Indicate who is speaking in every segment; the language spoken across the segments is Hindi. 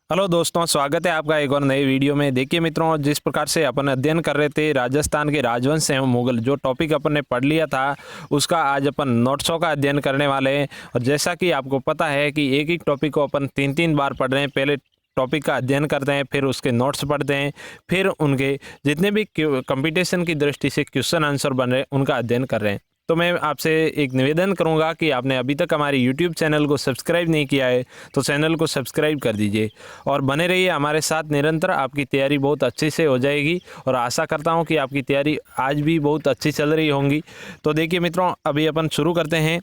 Speaker 1: हेलो दोस्तों, स्वागत है आपका एक और नए वीडियो में। देखिए मित्रों, जिस प्रकार से अपन अध्ययन कर रहे थे राजस्थान के राजवंश एवं मुगल, जो टॉपिक अपन ने पढ़ लिया था उसका आज अपन नोट्सों का अध्ययन करने वाले हैं। और जैसा कि आपको पता है कि एक ही टॉपिक को अपन तीन तीन बार पढ़ रहे हैं। पहले टॉपिक का अध्ययन करते हैं, फिर उसके नोट्स पढ़ते हैं, फिर उनके जितने भी कंपटीशन की दृष्टि से क्वेश्चन आंसर बन रहे हैं उनका अध्ययन कर रहे हैं। तो मैं आपसे एक निवेदन करूंगा कि आपने अभी तक हमारे यूट्यूब चैनल को सब्सक्राइब नहीं किया है तो चैनल को सब्सक्राइब कर दीजिए और बने रहिए हमारे साथ निरंतर। आपकी तैयारी बहुत अच्छे से हो जाएगी और आशा करता हूं कि आपकी तैयारी आज भी बहुत अच्छी चल रही होंगी। तो देखिए मित्रों, अभी अपन शुरू करते हैं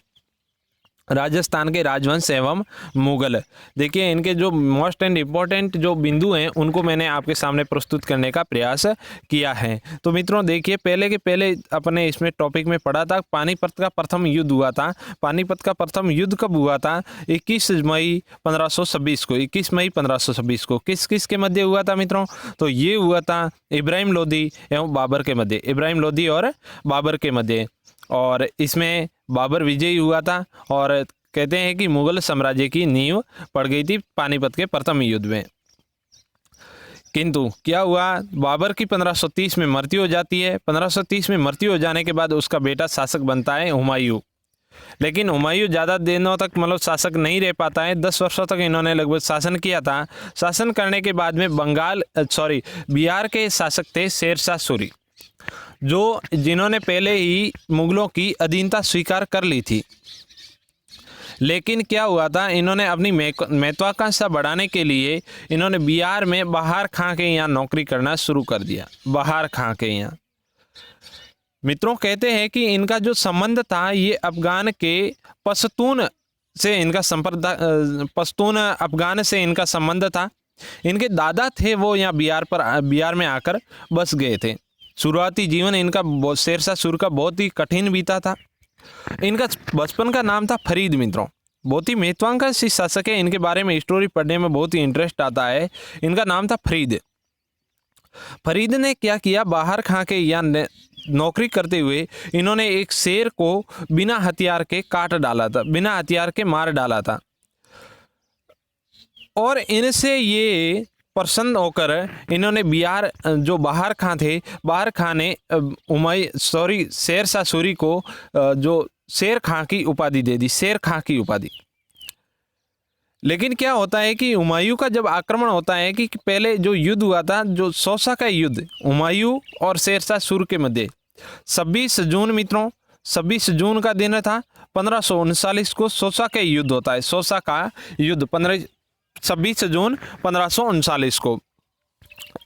Speaker 1: राजस्थान के राजवंश एवं मुगल। देखिए, इनके जो मोस्ट एंड इम्पॉर्टेंट जो बिंदु हैं उनको मैंने आपके सामने प्रस्तुत करने का प्रयास किया है। तो मित्रों देखिए, पहले के पहले अपने इसमें टॉपिक में पढ़ा था पानीपत का प्रथम युद्ध हुआ था। पानीपत का प्रथम युद्ध कब हुआ था? 21 मई 1526 को। 21 मई 1526 को किस किस के मध्य हुआ था मित्रों? तो ये हुआ था इब्राहिम लोदी एवं बाबर के मध्य। इब्राहिम लोदी और बाबर के मध्य। और इसमें बाबर विजयी हुआ था और कहते हैं कि मुगल साम्राज्य की नींव पड़ गई थी पानीपत के प्रथम युद्ध में। किंतु क्या हुआ, बाबर की 1530 में मृत्यु हो जाती है। 1530 में मृत्यु हो जाने के बाद उसका बेटा शासक बनता है हुमायूं। लेकिन हुमायूं ज़्यादा दिनों तक मतलब शासक नहीं रह पाता है। 10 वर्षों तक इन्होंने लगभग शासन किया था। शासन करने के बाद में बिहार के शासक थे शेरशाह सूरी, जो जिन्होंने पहले ही मुगलों की अधीनता स्वीकार कर ली थी। लेकिन क्या हुआ था, इन्होंने अपनी महत्वाकांक्षा बढ़ाने के लिए इन्होंने बिहार में बहार खां के यहाँ नौकरी करना शुरू कर दिया। बहार खां के यहाँ मित्रों कहते हैं कि इनका जो संबंध था ये अफगान के पश्तून से इनका संपर्क पश्तून अफगान से इनका संबंध था। इनके दादा थे वो यहाँ बिहार में आकर बस गए थे। शुरुआती जीवन इनका शेरशाह सूरी का बहुत ही कठिन बीता था। इनका बचपन का नाम था फरीद। मित्रों बहुत ही महत्वाकांक्षी शासक है, इनके बारे में स्टोरी पढ़ने में बहुत ही इंटरेस्ट आता है। इनका नाम था फरीद। फरीद ने क्या किया, बाहर खां के यहाँ नौकरी करते हुए इन्होंने एक शेर को बिना हथियार के काट डाला था, बिना हथियार के मार डाला था। और इनसे ये प्रसन्न होकर इन्होंने जो बहार खां थे, बहार खां ने शेरशाह सूरी को जो शेर खां की उपाधि दे दी, शेर खां की उपाधि। लेकिन क्या होता है कि हुमायूं का जब आक्रमण होता है कि पहले जो युद्ध हुआ था, जो सौसा का युद्ध हुमायूं और शेरशाह सूरी के मध्य 26 जून मित्रों, 26 जून का दिन था। 1539 को सौसा का युद्ध होता है। सौसा का युद्ध 26 जून 1539 को।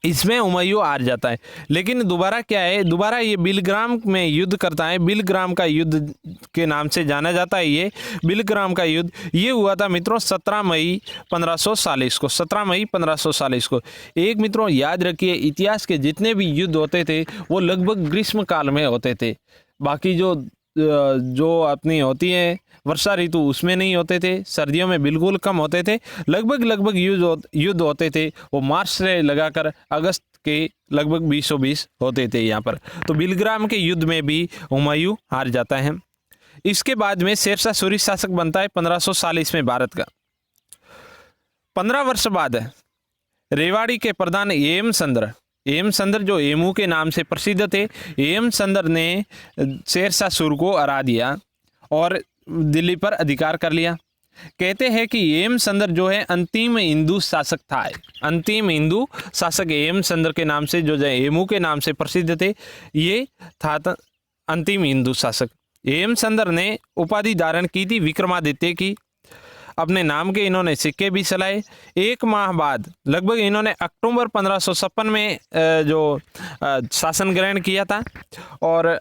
Speaker 1: इसमें हुमायूं हार जाता है। लेकिन दोबारा क्या है, दोबारा ये बिलग्राम में युद्ध करता है। बिलग्राम का युद्ध के नाम से जाना जाता है। ये बिलग्राम का युद्ध ये हुआ था मित्रों 17 मई 1540 को। 17 मई 1540 को। एक मित्रों याद रखिए, इतिहास के जितने भी युद्ध होते थे वो लगभग ग्रीष्म काल में होते थे। बाकी जो अपनी होती है वर्षा ऋतु उसमें नहीं होते थे, सर्दियों में बिल्कुल कम होते थे। लगभग युद्ध होते थे वो मार्च से लगाकर अगस्त के लगभग 20 होते थे यहाँ पर। तो बिलग्राम के युद्ध में भी हुमायूं हार जाता है। इसके बाद में शेरशाह सूरी शासक बनता है 1540 में भारत का। 15 वर्ष बाद रेवाड़ी के प्रधान हेमचंद्र जो हेमू के नाम से प्रसिद्ध थे, हेमचंद्र ने शेरशाह सूरी को हरा दिया और दिल्ली पर अधिकार कर लिया। कहते हैं कि हेमचंद्र जो है अंतिम हिंदू शासक था। अंतिम हिंदू शासक हेमचंद्र के नाम से, जो हेमू के नाम से प्रसिद्ध थे, ये था अंतिम हिंदू शासक। हेमचंद्र ने उपाधि धारण की थी विक्रमादित्य की। अपने नाम के इन्होंने सिक्के भी चलाए। एक माह बाद लगभग इन्होंने अक्टूबर 1556 में जो शासन ग्रहण किया था और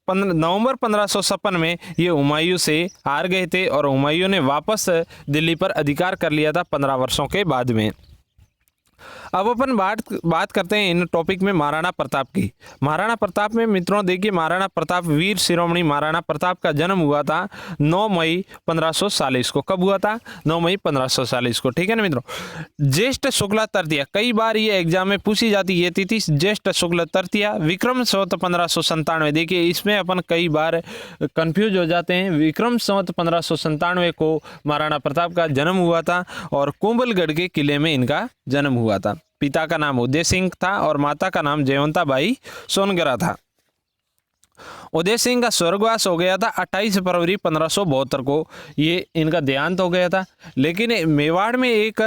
Speaker 1: नवंबर 1556 में ये हुमायूं से हार गए थे और हुमायूं ने वापस दिल्ली पर अधिकार कर लिया था 15 वर्षों के बाद में। अब अपन बात करते हैं इन टॉपिक में महाराणा प्रताप की। महाराणा प्रताप में मित्रों देखिए, महाराणा प्रताप वीर शिरोमणि महाराणा प्रताप का जन्म हुआ था 9 मई 1540 को। कब हुआ था? 9 मई 1540 को। ठीक है ना मित्रों। ज्येष्ठ शुक्ला तृतीया, कई बार ये एग्जाम में पूछी जाती है तिथि। ज्येष्ठ शुक्ल तृतीया विक्रम संवत 1597। देखिए इसमें अपन कई बार कंफ्यूज हो जाते हैं। विक्रम संवत 1597 को महाराणा प्रताप का जन्म हुआ था और कुंभलगढ़ के किले में इनका जन्म हुआ था। पिता का नाम उदय सिंह था और माता का नाम जयवंताबाई सोनगरा था। उदय सिंह का स्वर्गवास हो गया था 28 फरवरी 1572 को, ये इनका देहांत हो गया था। लेकिन मेवाड़ में एक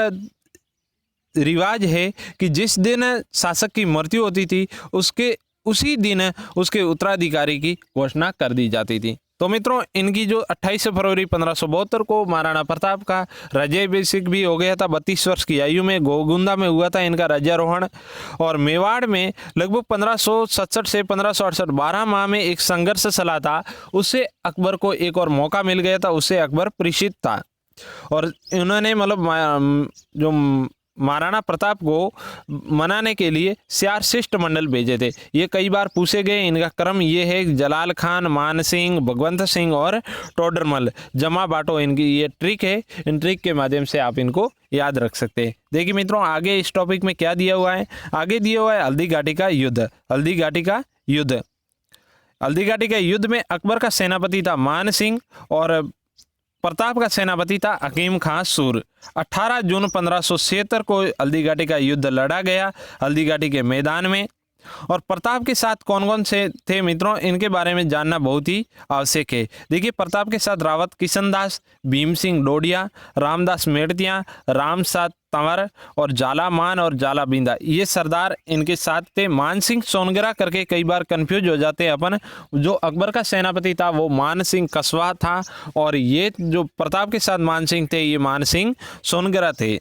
Speaker 1: रिवाज है कि जिस दिन शासक की मृत्यु होती थी उसी दिन उसके उत्तराधिकारी की घोषणा कर दी जाती थी। तो मित्रों, इनकी जो 28 फरवरी 1572 को महाराणा प्रताप का राज्याभिषेक भी हो गया था। 32 वर्ष की आयु में गोगुंदा में हुआ था इनका राज्यारोहण। और मेवाड़ में लगभग 1567 से 1568 12 माह में एक संघर्ष चला था। उससे अकबर को एक और मौका मिल गया था, उससे अकबर प्रेषित था और इन्होंने मतलब जो महाराणा प्रताप को मनाने के लिए 4 शिष्टमंडल भेजे थे। ये कई बार पूछे गए। इनका क्रम ये है: जलाल खान, मान सिंह, भगवंत सिंह और टोडरमल। जमा बाटो इनकी ये ट्रिक है। इन ट्रिक के माध्यम से आप इनको याद रख सकते हैं। देखिए मित्रों, आगे इस टॉपिक में क्या दिया हुआ है। आगे दिया हुआ है हल्दी घाटी का युद्ध। हल्दी घाटी का युद्ध, हल्दी घाटी के युद्ध में अकबर का सेनापति था मान सिंह और प्रताप का सेनापति था हकीम खां सूर। 18 जून 1576 को हल्दी घाटी का युद्ध लड़ा गया हल्दी घाटी के मैदान में। और प्रताप के साथ कौन कौन से थे मित्रों, इनके बारे में जानना बहुत ही आवश्यक है। देखिए, प्रताप के साथ रावत किशनदास, भीम सिंह डोडिया, रामदास मेड़तिया, रामसात तंवर और जाला मान और जाला बिंदा, ये सरदार इनके साथ थे। मान सिंह सोनगरा करके कई बार कंफ्यूज हो जाते हैं अपन। जो अकबर का सेनापति था वो मान सिंह कसवा था और ये जो प्रताप के साथ मान सिंह थे ये मान सिंह सोनगरा थे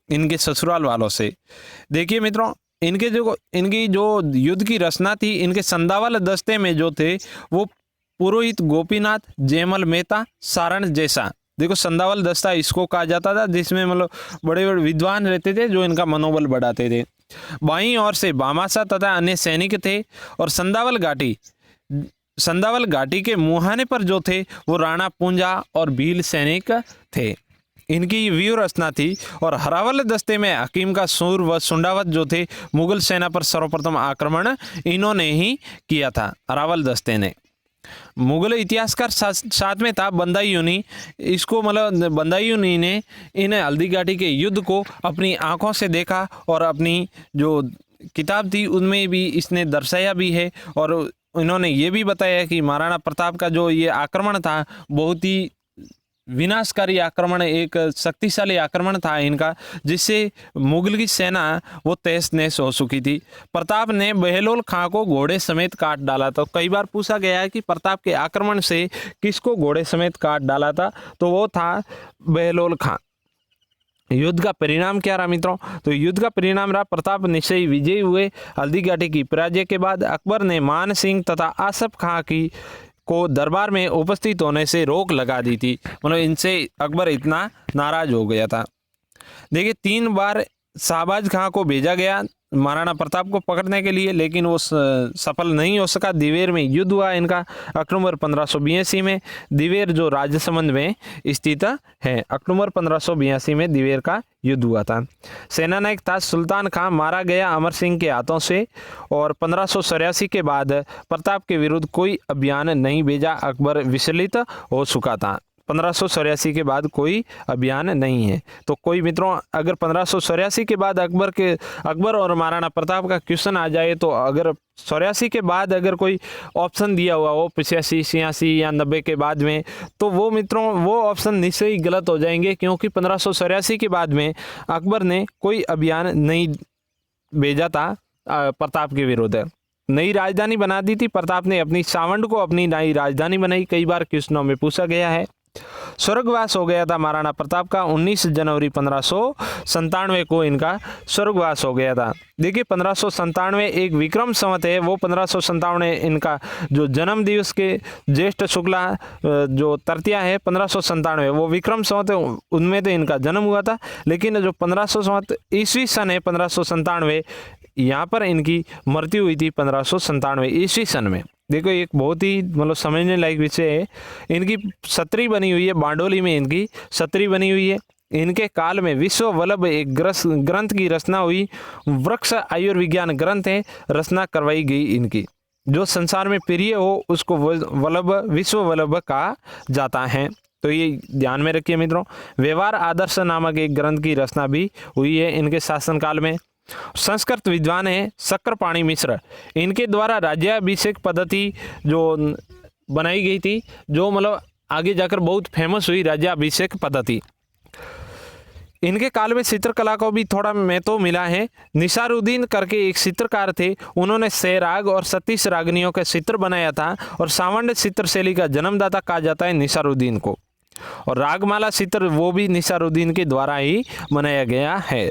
Speaker 1: इनके ससुराल वालों से। देखिए मित्रों, इनकी जो युद्ध की रचना थी, इनके संदावल दस्ते में जो थे वो पुरोहित गोपीनाथ, जयमल मेहता, सारण जैसा। देखो, संदावल दस्ता इसको कहा जाता था जिसमें मतलब बड़े बड़े विद्वान रहते थे जो इनका मनोबल बढ़ाते थे। बाईं ओर से बामासा तथा अन्य सैनिक थे और संदावल घाटी के मुहाने पर जो थे वो राणा पूंजा और भील सैनिक थे। इनकी व्यूह रचना थी। और हरावल दस्ते में हकीम का सूर व सुंडावत जो थे, मुगल सेना पर सर्वप्रथम आक्रमण इन्होंने ही किया था, हरावल दस्ते ने। मुगल इतिहासकार साथ में था बंदायूनी। इसको मतलब बंदायूनी ने इन हल्दी घाटी के युद्ध को अपनी आंखों से देखा और अपनी जो किताब थी उनमें भी इसने दर्शाया भी है। और इन्होंने ये भी बताया कि महाराणा प्रताप का जो ये आक्रमण था बहुत ही विनाशकारी आक्रमण, एक शक्तिशाली आक्रमण था इनका, जिससे मुगल की सेना वो तहस नहस हो चुकी थी। प्रताप ने बहलोल खां को घोड़े समेत काट डाला था। कई बार पूछा गया है कि प्रताप के आक्रमण से किसको घोड़े समेत काट डाला था, तो वो था बहलोल खां। युद्ध का परिणाम क्या रहा मित्रों, तो युद्ध का परिणाम रहा प्रताप निश्चय विजयी हुए। हल्दी घाटी की पराजय के बाद अकबर ने मान सिंह तथा आसफ खां को दरबार में उपस्थित होने से रोक लगा दी थी। मतलब इनसे अकबर इतना नाराज हो गया था। देखिए, 3 बार शाहबाज खां को भेजा गया महाराणा प्रताप को पकड़ने के लिए, लेकिन वो सफल नहीं हो सका। दिवेर में युद्ध हुआ इनका अक्टूबर 1582 में। दिवेर जो राजसमंद में स्थित है, अक्टूबर 1582 में दिवेर का युद्ध हुआ था। सेनानायक था सुल्तान खां, मारा गया अमर सिंह के हाथों से। और 1583 के बाद प्रताप के विरुद्ध कोई अभियान नहीं भेजा, अकबर विचलित हो चुका था। 1583 के बाद कोई अभियान नहीं है। तो कोई मित्रों, अगर 1583 के बाद अकबर और महाराणा प्रताप का क्वेश्चन आ जाए, तो अगर 84 के बाद अगर कोई ऑप्शन दिया हुआ हो 85, 86 या 90 के बाद में, तो वो मित्रों वो ऑप्शन निश्चय ही गलत हो जाएंगे, क्योंकि 1583 के बाद में अकबर ने कोई अभियान नहीं भेजा था प्रताप के विरुद्ध। नई राजधानी बना दी थी प्रताप ने, अपनी सावंड को अपनी नई राजधानी बनाई। कई बार क्वेश्चनों में पूछा गया है। स्वर्गवास हो गया था महाराणा प्रताप का 19 जनवरी 1597 को इनका स्वर्गवास हो गया था। देखिए, 1597 एक विक्रम संवत है, वो 1597 इनका जो जन्म दिवस के ज्येष्ठ शुक्ला जो तृतीया है 1597 वो विक्रम संवत है, उनमें तो इनका जन्म हुआ था। लेकिन जो 1500 संवत ईस्वी सन है 1597, यहाँ पर इनकी मृत्यु हुई थी 1597 ईस्वी सन में। देखो, एक बहुत ही मतलब समझने लायक विषय है। इनकी छतरी बनी हुई है, बारडोली में इनकी छतरी बनी हुई है। इनके काल में विश्व वल्लभ एक ग्रंथ की रचना हुई, वृक्ष आयुर्विज्ञान ग्रंथ है, रचना करवाई गई इनकी। जो संसार में प्रिय हो उसको विश्व वल्लभ कहा जाता है। तो ये ध्यान में रखिए मित्रों। व्यवहार आदर्श नामक एक ग्रंथ की रचना भी हुई है इनके शासनकाल में। संस्कृत विद्वान है शक्रपाणी मिश्र, इनके द्वारा राज्याभिषेक पद्धति जो बनाई गई थी, जो मतलब आगे जाकर बहुत फेमस हुई राज्याभिषेक पद्धति। इनके काल में चित्रकला को भी थोड़ा महत्व मिला है। निसारुद्दीन करके एक चित्रकार थे, उन्होंने सैराग और 36 रागनियों का चित्र बनाया था और सावंड चित्र शैली का जन्मदाता कहा जाता है निसारुद्दीन को। और रागमाला चित्र वो भी निसारुद्दीन के द्वारा ही बनाया गया है।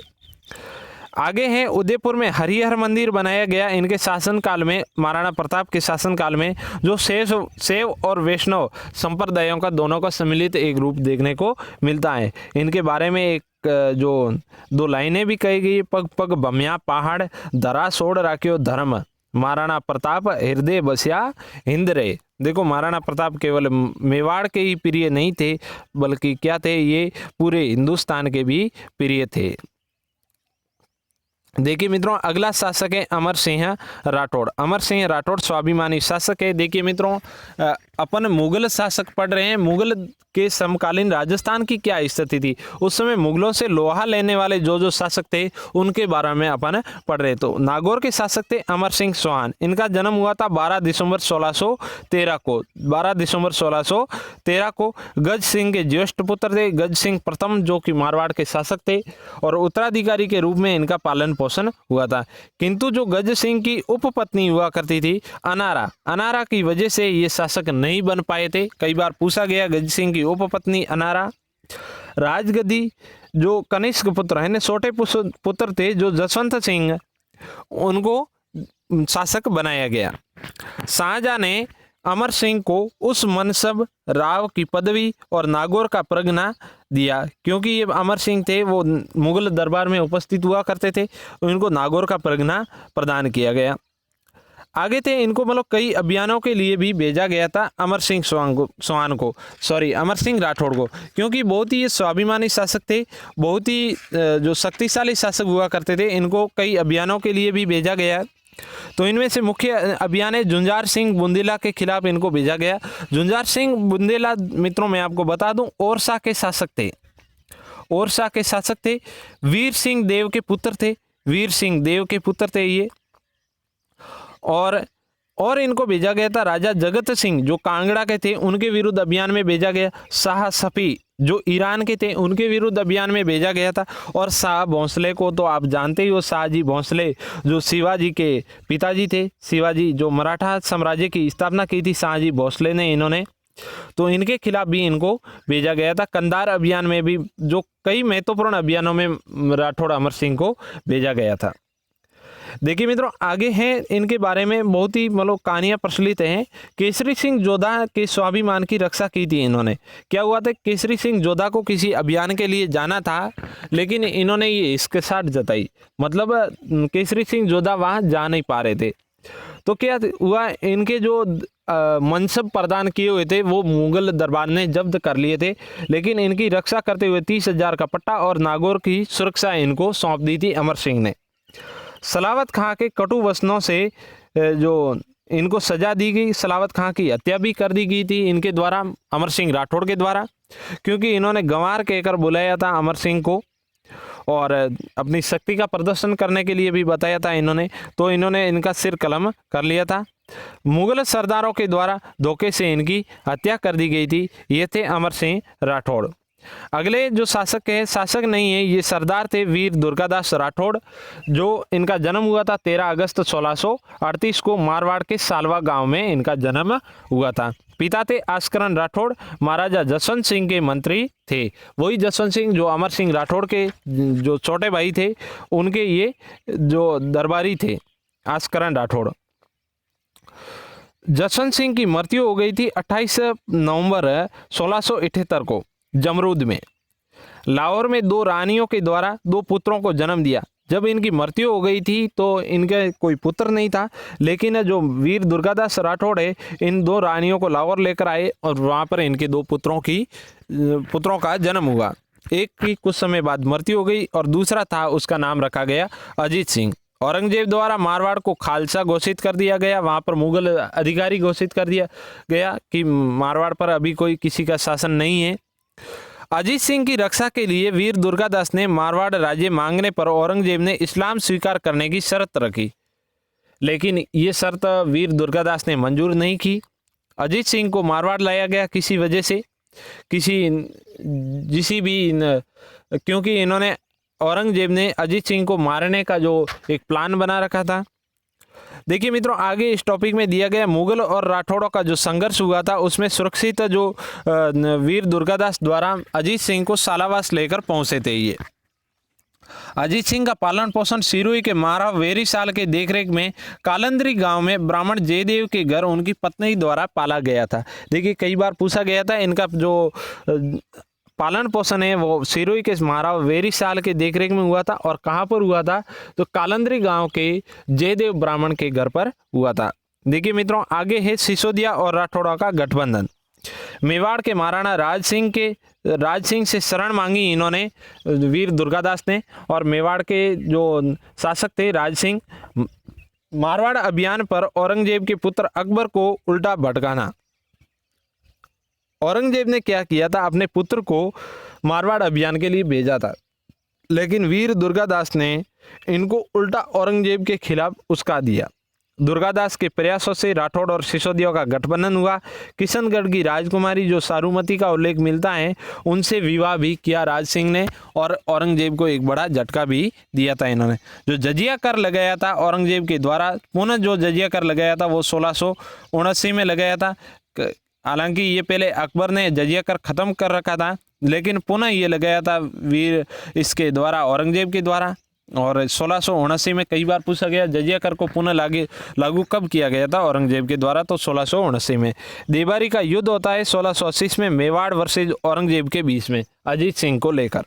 Speaker 1: आगे है उदयपुर में हरिहर मंदिर बनाया गया इनके शासनकाल में, महाराणा प्रताप के शासनकाल में, जो शैव और वैष्णव संप्रदायों का दोनों का सम्मिलित एक रूप देखने को मिलता है। इनके बारे में एक जो 2 लाइनें भी कही गई, पग पग भम्या पहाड़ धरा सोड़ राख्यो धर्म, महाराणा प्रताप हृदय बसिया हिंद रे। देखो महाराणा प्रताप केवल मेवाड़ के ही प्रिय नहीं थे, बल्कि क्या थे, ये पूरे हिंदुस्तान के भी प्रिय थे। देखिए मित्रों, अगला शासक है अमर सिंह राठौड़। अमर सिंह राठौड़ स्वाभिमानी शासक है। देखिए मित्रों, अपन मुगल शासक पढ़ रहे हैं। मुगल के समकालीन राजस्थान की क्या स्थिति थी, उस समय मुगलों से लोहा लेने वाले जो शासक थे उनके बारे में अपन पढ़ रहे। तो नागौर के शासक थे अमर सिंह चौहान। इनका जन्म हुआ था 12 दिसंबर 1613 को। 12 दिसंबर 1613 को गज सिंह के ज्येष्ठ पुत्र थे, गज सिंह प्रथम, जो कि मारवाड़ के शासक थे, और उत्तराधिकारी के रूप में इनका पालन पोषण हुआ था। किंतु जो गज सिंह की उपपत्नी हुआ करती थी अनारा की वजह से ये शासक नहीं बन पाए थे। कई बार पूछा गया, गज सिंह की उपपत्नी अनारा। राजगद्दी जो कनिष्क पुत्र है, छोटे पुत्र थे जो जसवंत सिंह, उनको शासक बनाया गया। शाहजहां ने अमर सिंह को उस मनसब राव की पदवी और नागौर का परगना दिया, क्योंकि ये अमर सिंह थे वो मुगल दरबार में उपस्थित हुआ करते थे, इनको नागौर का परगना प्रदान किया गया। आगे थे, इनको मतलब कई अभियानों के लिए भी भेजा गया था अमर सिंह अमर सिंह राठौड़ को, क्योंकि बहुत ही ये स्वाभिमानी शासक थे, बहुत ही जो शक्तिशाली शासक हुआ करते थे। इनको कई अभियानों के लिए भी भेजा गया। तो इनमें से मुख्य अभियान है जुंजार सिंह बुंदेला के खिलाफ इनको भेजा गया। जुंजार सिंह बुंदेला मित्रों मैं आपको बता दूं ओरछा के शासक थे। ओरछा के शासक थे, वीर सिंह देव के पुत्र थे, वीर सिंह देव के पुत्र थे ये। और इनको भेजा गया था राजा जगत सिंह जो कांगड़ा के थे, उनके विरुद्ध अभियान में भेजा गया। शाह सफी जो ईरान के थे, उनके विरुद्ध अभियान में भेजा गया था। और शाह भोंसले को तो आप जानते ही हो, शाहजी भोंसले जो शिवाजी के पिताजी थे, शिवाजी जो मराठा साम्राज्य की स्थापना की थी शाहजी भोंसले ने, इन्होंने, तो इनके खिलाफ भी इनको भेजा गया था। कंधार अभियान में भी, जो कई महत्वपूर्ण अभियानों में राठौड़ अमर सिंह को भेजा गया था। देखिए मित्रों, आगे हैं इनके बारे में बहुत ही मतलब कहानियां प्रचलित हैं। केसरी सिंह जोधा के स्वाभिमान की रक्षा की थी इन्होंने। क्या हुआ था, केसरी सिंह जोधा को किसी अभियान के लिए जाना था, लेकिन इन्होंने ये इसके साथ जताई, मतलब केसरी सिंह जोधा वहां जा नहीं पा रहे थे। तो क्या हुआ, इनके जो मनसब प्रदान किए हुए थे वो मुगल दरबार ने जब्त कर लिए थे, लेकिन इनकी रक्षा करते हुए 30,000 का पट्टा और नागौर की सुरक्षा इनको सौंप दी थी अमर सिंह ने। सलावत खां के कटु वचनों से जो इनको सजा दी गई, सलावत खां की हत्या भी कर दी गई थी इनके द्वारा, अमर सिंह राठौड़ के द्वारा, क्योंकि इन्होंने गंवार कहकर बुलाया था अमर सिंह को और अपनी शक्ति का प्रदर्शन करने के लिए भी बताया था इन्होंने। तो इन्होंने इनका सिर कलम कर लिया था। मुगल सरदारों के द्वारा धोखे से इनकी हत्या कर दी गई थी। ये थे अमर सिंह राठौड़। अगले जो शासक है, शासक नहीं है, ये सरदार थे वीर दुर्गादास राठौड़, जो इनका जन्म हुआ था 13 अगस्त 1638 को मारवाड़ के सालवा गांव में इनका जन्म हुआ था। पिता थे आस्करण राठौड़, महाराजा जसवंत सिंह के मंत्री थे। वही जसवंत सिंह जो अमर सिंह राठौड़ के जो छोटे भाई थे, उनके ये जो दरबारी थे आस्करण राठौड़। जसवंत सिंह की मृत्यु हो गई थी 28 नवंबर 1678 को जमरूद में। लाहौर में 2 रानियों के द्वारा 2 पुत्रों को जन्म दिया। जब इनकी मृत्यु हो गई थी तो इनके कोई पुत्र नहीं था, लेकिन जो वीर दुर्गादास राठौड़ है, इन 2 रानियों को लाहौर लेकर आए और वहाँ पर इनके 2 पुत्रों का जन्म हुआ। एक की कुछ समय बाद मृत्यु हो गई और दूसरा था, उसका नाम रखा गया अजीत सिंह। औरंगजेब द्वारा मारवाड़ को खालसा घोषित कर दिया गया, वहां पर मुगल अधिकारी घोषित कर दिया गया कि मारवाड़ पर अभी कोई किसी का शासन नहीं है। अजीत सिंह की रक्षा के लिए वीर दुर्गादास ने मारवाड़ राज्य मांगने पर औरंगजेब ने इस्लाम स्वीकार करने की शर्त रखी, लेकिन ये शर्त वीर दुर्गादास ने मंजूर नहीं की। अजीत सिंह को मारवाड़ लाया गया किसी वजह से, क्योंकि इन्होंने औरंगजेब ने अजीत सिंह को मारने का जो एक प्लान बना रखा था। देखिए मित्रों, आगे इस टॉपिक में दिया गया मुगल और राठौड़ों का जो संघर्ष हुआ था उसमें सुरक्षित जो वीर दुर्गादास द्वारा अजीत सिंह को सालावास लेकर पहुंचे थे। ये अजीत सिंह का पालन पोषण सिरोही के महाराव वेरी साल के देखरेख में कालंदरी गांव में ब्राह्मण जयदेव के घर उनकी पत्नी द्वारा पाला गया था। देखिए कई बार पूछा गया था, इनका जो पालन पोषण है वो सिरोही के महाराव वेरी साल के देखरेख में हुआ था, और कहाँ पर हुआ था तो कालंदरी गांव के जयदेव ब्राह्मण के घर पर हुआ था। देखिए मित्रों, आगे है सिसोदिया और राठौड़ा का गठबंधन। मेवाड़ के महाराणा राज सिंह से शरण मांगी इन्होंने, वीर दुर्गादास ने, और मेवाड़ के जो शासक थे राज सिंह। मारवाड़ अभियान पर औरंगजेब के पुत्र अकबर को उल्टा भटकाना। औरंगजेब ने क्या किया था, अपने पुत्र को मारवाड़ अभियान के लिए भेजा था, लेकिन वीर दुर्गादास ने इनको उल्टा औरंगजेब के खिलाफ उस्का दिया। दुर्गादास के प्रयासों से राठौड़ और सिसोदिया का गठबंधन हुआ। किशनगढ़ की राजकुमारी जो सारूमती का उल्लेख मिलता है, उनसे विवाह भी किया राज सिंह ने, और औरंगजेब को एक बड़ा झटका भी दिया था इन्होंने। जो जजिया कर लगाया था औरंगजेब के द्वारा, पुनः जो जजिया कर लगाया था वो 1679 में लगाया था। हालांकि ये पहले अकबर ने जजिया कर खत्म कर रखा था, लेकिन पुनः ये लगाया था वीर इसके द्वारा, औरंगजेब के द्वारा। और 1679 में कई बार पूछा गया जजिया कर को पुनः लागू कब किया गया था औरंगजेब के द्वारा, तो 1679 में। देवारी का युद्ध होता है 1680 में मेवाड़ वर्सेज औरंगजेब के बीच में अजीत सिंह को लेकर।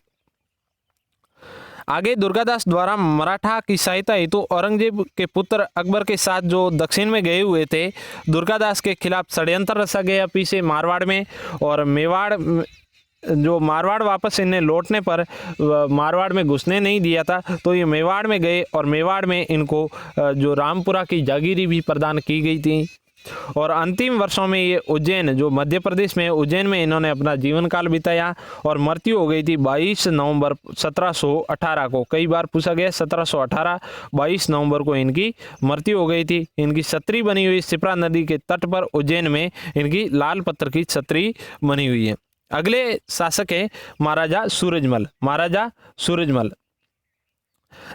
Speaker 1: आगे दुर्गादास द्वारा मराठा की सहायता हेतु औरंगजेब के पुत्र अकबर के साथ जो दक्षिण में गए हुए थे, दुर्गादास के खिलाफ षड्यंत्र रचा गया पीछे मारवाड़ में, और मारवाड़ वापस इन्हें लौटने पर मारवाड़ में घुसने नहीं दिया था, तो ये मेवाड़ में गए, और मेवाड़ में इनको जो रामपुरा की जागीरी भी प्रदान की गई थी। और अंतिम वर्षों में ये उज्जैन, जो मध्य प्रदेश में उज्जैन में इन्होंने अपना जीवन काल बिताया, और मृत्यु हो गई थी 22 नवंबर 1718 को। कई बार पूछा गया 1718, 22 नवंबर को इनकी मृत्यु हो गई थी। इनकी छतरी बनी हुई शिप्रा नदी के तट पर उज्जैन में इनकी लाल पत्थर की छतरी बनी हुई है। अगले शासक है महाराजा सूरजमल।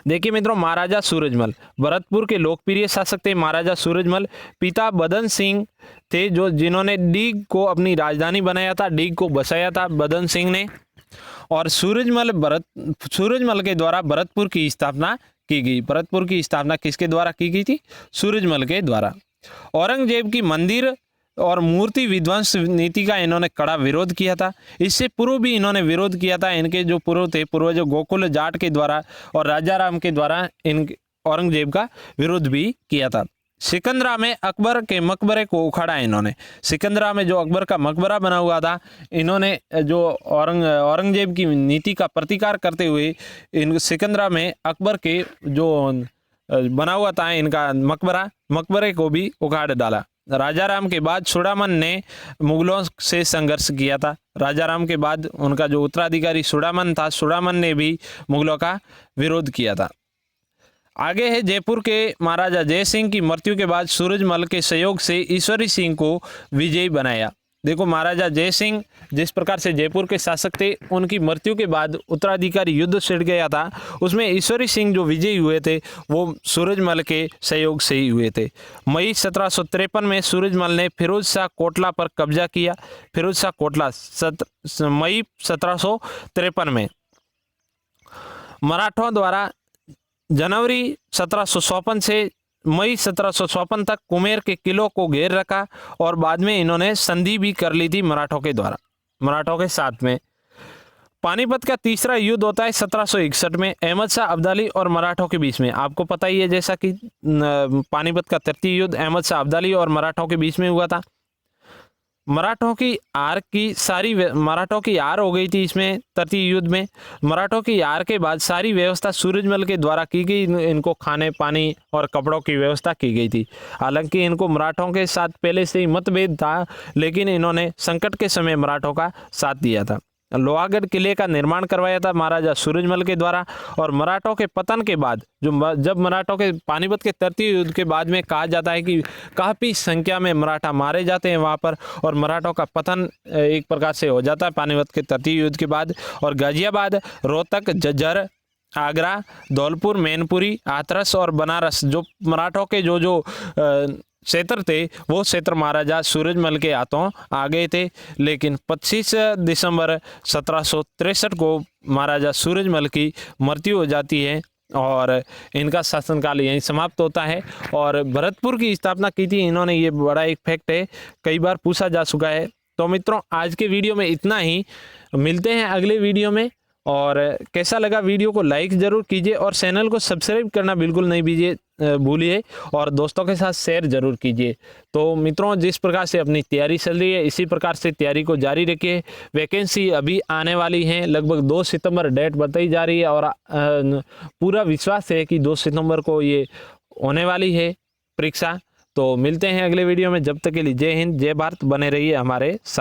Speaker 1: देखिए मित्रों, महाराजा सूरजमल भरतपुर के लोकप्रिय शासक थे। महाराजा सूरजमल पिता बदन सिंह थे, जिन्होंने डीग को अपनी राजधानी बनाया था, डीग को बसाया था बदन सिंह ने। और सूरजमल के द्वारा भरतपुर की स्थापना की गई। भरतपुर की स्थापना किसके द्वारा की गई थी? सूरजमल के द्वारा। औरंगजेब की मंदिर और मूर्ति विध्वंस नीति का इन्होंने कड़ा विरोध किया था। इससे पूर्व भी इन्होंने विरोध किया था। इनके जो पूर्वज गोकुल जाट के द्वारा और राजा राम के द्वारा औरंगजेब का विरोध भी किया था। सिकंदरा में अकबर के मकबरे को उखाड़ा इन्होंने। सिकंदरा में जो अकबर का मकबरा बना हुआ था, इन्होंने जो औरंगजेब की नीति का प्रतिकार करते हुए इन सिकंदरा में अकबर के जो बना हुआ था इनका मकबरे को भी उखाड़ डाला। राजा राम के बाद सुडामन ने मुगलों से संघर्ष किया था। राजा राम के बाद उनका जो उत्तराधिकारी सुडामन था, सुडामन ने भी मुगलों का विरोध किया था। आगे है जयपुर के महाराजा जय सिंह की मृत्यु के बाद सूरजमल के सहयोग से ईश्वरी सिंह को विजयी बनाया। देखो, महाराजा जय सिंह जिस प्रकार से जयपुर के शासक थे, उनकी मृत्यु के बाद उत्तराधिकारी युद्ध छिड़ गया था, उसमें ईश्वरी सिंह जो विजयी हुए थे वो सूरजमल के सहयोग से ही हुए थे। मई 1753 में सूरजमल ने फिरोज शाह कोटला पर कब्जा किया। फिरोज शाह कोटला मई 1753 में। मराठों द्वारा जनवरी 1754 से मई 1754 तक कुमेर के किलों को घेर रखा, और बाद में इन्होंने संधि भी कर ली थी मराठों के द्वारा, मराठों के साथ में। पानीपत का तीसरा युद्ध होता है 1761 में अहमद शाह अब्दाली और मराठों के बीच में। आपको पता ही है जैसा कि पानीपत का तृतीय युद्ध अहमद शाह अब्दाली और मराठों के बीच में हुआ था। मराठों की मराठों की हार हो गई थी इसमें तृतीय युद्ध में। मराठों की हार के बाद सारी व्यवस्था सूरजमल के द्वारा की गई, इनको खाने पानी और कपड़ों की व्यवस्था की गई थी। हालांकि इनको मराठों के साथ पहले से ही मतभेद था, लेकिन इन्होंने संकट के समय मराठों का साथ दिया था। लोहागढ़ किले का निर्माण करवाया था महाराजा सूरजमल के द्वारा। और मराठों के पतन के बाद जब मराठों के पानीपत के तृतीय युद्ध के बाद में कहा जाता है कि काफ़ी संख्या में मराठा मारे जाते हैं वहाँ पर, और मराठों का पतन एक प्रकार से हो जाता है पानीपत के तृतीय युद्ध के बाद। और गाजियाबाद, रोहतक, झज्जर, आगरा, धौलपुर, मैनपुरी, हाथरस और बनारस जो मराठों के जो क्षेत्र थे वो क्षेत्र महाराजा सूरजमल के हाथों आ गए थे। लेकिन 25 दिसंबर 1763 को महाराजा सूरजमल की मृत्यु हो जाती है और इनका शासनकाल यहीं समाप्त होता है। और भरतपुर की स्थापना की थी इन्होंने, ये बड़ा एक फैक्ट है, कई बार पूछा जा चुका है। तो मित्रों आज के वीडियो में इतना ही, मिलते हैं अगले वीडियो में। और कैसा लगा वीडियो को लाइक ज़रूर कीजिए और चैनल को सब्सक्राइब करना बिल्कुल नहीं भूलिए और दोस्तों के साथ शेयर ज़रूर कीजिए। तो मित्रों जिस प्रकार से अपनी तैयारी चल रही है इसी प्रकार से तैयारी को जारी रखिए। वैकेंसी अभी आने वाली हैं, लगभग 2 सितंबर डेट बताई जा रही है और पूरा विश्वास है कि 2 सितंबर को ये होने वाली है परीक्षा। तो मिलते हैं अगले वीडियो में, जब तक के लिए जय हिंद जय भारत, बने रहिए हमारे साथ।